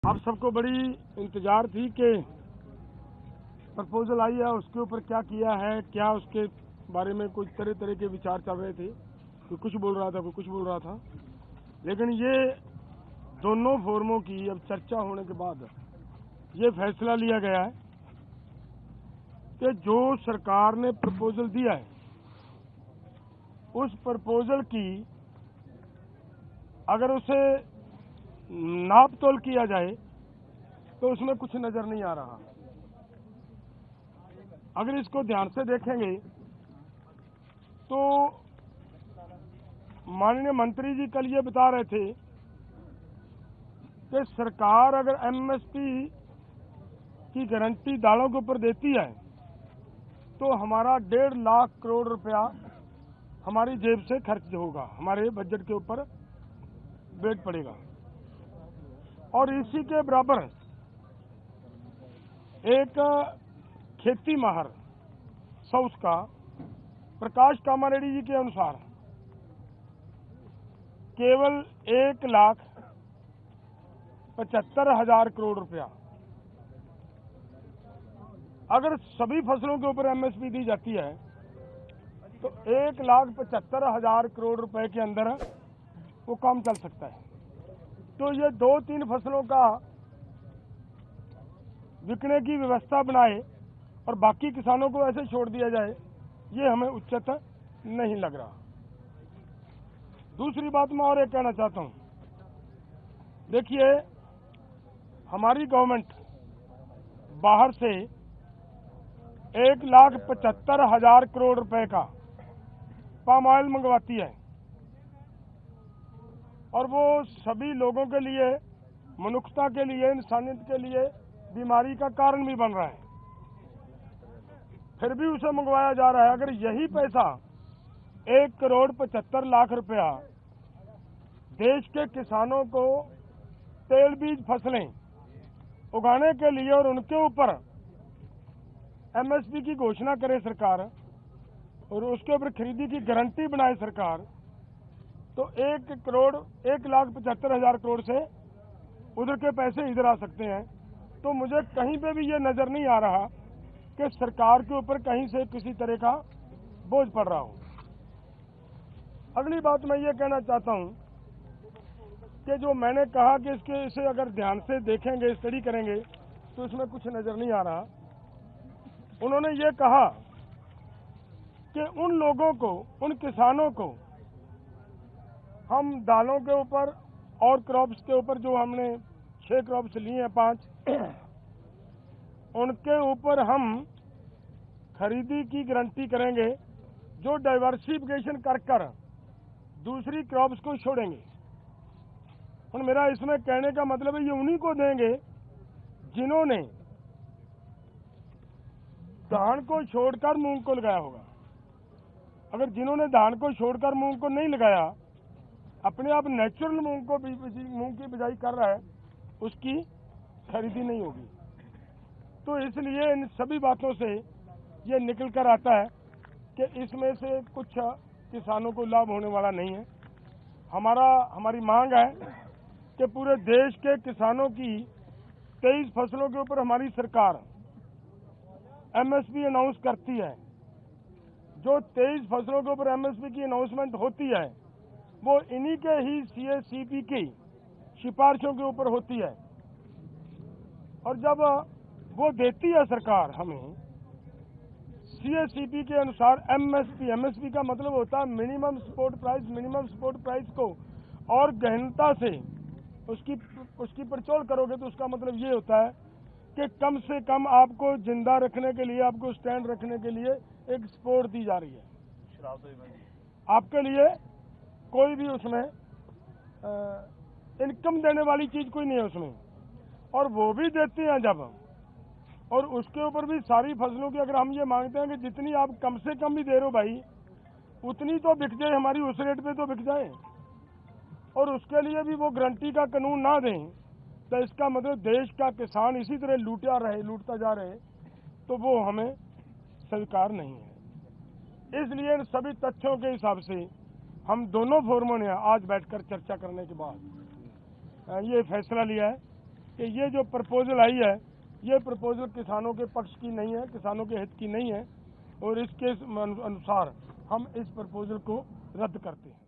आप सबको बड़ी इंतजार थी कि प्रपोजल आई है, उसके ऊपर क्या किया है, क्या उसके बारे में कुछ तरह तरह के विचार चल रहे थे। कोई कुछ बोल रहा था, कोई कुछ बोल रहा था, लेकिन ये दोनों फोरमों की अब चर्चा होने के बाद ये फैसला लिया गया है कि जो सरकार ने प्रपोजल दिया है उस प्रपोजल की अगर उसे नाप तोल किया जाए तो उसमें कुछ नजर नहीं आ रहा। अगर इसको ध्यान से देखेंगे तो माननीय मंत्री जी कल ये बता रहे थे कि सरकार अगर एमएसपी की गारंटी दालों के ऊपर देती है तो हमारा 1.5 लाख करोड़ रुपया हमारी जेब से खर्च होगा, हमारे बजट के ऊपर वेट पड़ेगा। और इसी के बराबर एक खेती माहर साउथ का प्रकाश कामारेड्डी जी के अनुसार केवल 1,75,000 करोड़ रुपया अगर सभी फसलों के ऊपर एमएसपी दी जाती है तो 1,75,000 करोड़ रुपए के अंदर वो काम चल सकता है। तो ये 2-3 फसलों का बिकने की व्यवस्था बनाए और बाकी किसानों को ऐसे छोड़ दिया जाए, ये हमें उचित नहीं लग रहा। दूसरी बात मैं और एक कहना चाहता हूं, देखिए हमारी गवर्नमेंट बाहर से 1,75,000 करोड़ रुपए का पाम ऑयल मंगवाती है और वो सभी लोगों के लिए, मनुष्यता के लिए, इंसानियत के लिए बीमारी का कारण भी बन रहा है, फिर भी उसे मंगवाया जा रहा है। अगर यही पैसा 1,75,00,000 रुपया देश के किसानों को तेल बीज फसलें उगाने के लिए और उनके ऊपर एमएसपी की घोषणा करे सरकार और उसके ऊपर खरीदी की गारंटी बनाए सरकार, तो 1,75,000 करोड़ से उधर के पैसे इधर आ सकते हैं। तो मुझे कहीं पे भी ये नजर नहीं आ रहा कि सरकार के ऊपर कहीं से किसी तरह का बोझ पड़ रहा हो। अगली बात मैं ये कहना चाहता हूं कि जो मैंने कहा कि इसे अगर ध्यान से देखेंगे, स्टडी करेंगे तो इसमें कुछ नजर नहीं आ रहा। उन्होंने ये कहा कि उन लोगों को, उन किसानों को हम दालों के ऊपर और क्रॉप्स के ऊपर जो हमने 6 क्रॉप्स लिए हैं 5 उनके ऊपर हम खरीदी की गारंटी करेंगे जो डाइवर्सिफिकेशन कर दूसरी क्रॉप्स को छोड़ेंगे। और मेरा इसमें कहने का मतलब है ये उन्हीं को देंगे जिन्होंने धान को छोड़कर मूंग को लगाया होगा। अगर जिन्होंने धान को छोड़कर मूंग को नहीं लगाया, अपने आप नेचुरल मूंग की बिजाई कर रहा है, उसकी खरीदी नहीं होगी। तो इसलिए इन सभी बातों से ये निकल कर आता है कि इसमें से कुछ किसानों को लाभ होने वाला नहीं है। हमारी मांग है कि पूरे देश के किसानों की 23 फसलों के ऊपर हमारी सरकार एमएसपी अनाउंस करती है। जो 23 फसलों के ऊपर एमएसपी की अनाउंसमेंट होती है वो इन्हीं के ही सीएसीपी की सिफारिशों के ऊपर होती है। और जब वो देती है सरकार हमें सीएसीपी के अनुसार एमएसपी का मतलब होता है मिनिमम सपोर्ट प्राइस को और गहनता से उसकी पड़चोल करोगे तो उसका मतलब ये होता है कि कम से कम आपको जिंदा रखने के लिए, आपको स्टैंड रखने के लिए एक सपोर्ट दी जा रही है। आपके लिए कोई भी उसमें इनकम देने वाली चीज कोई नहीं है उसमें, और वो भी देते हैं जब, और उसके ऊपर भी सारी फसलों की अगर हम ये मांगते हैं कि जितनी आप कम से कम भी दे रहे हो भाई उतनी तो बिक जाए, हमारी उस रेट पे तो बिक जाए, और उसके लिए भी वो गारंटी का कानून ना दें, तो इसका मतलब देश का किसान इसी तरह लूटता जा रहे, तो वो हमें स्वीकार नहीं है। इसलिए इन सभी तथ्यों के हिसाब से हम दोनों फोरमों ने आज बैठकर चर्चा करने के बाद ये फैसला लिया है कि ये जो प्रपोजल आई है, ये प्रपोजल किसानों के पक्ष की नहीं है, किसानों के हित की नहीं है, और इसके अनुसार हम इस प्रपोजल को रद्द करते हैं।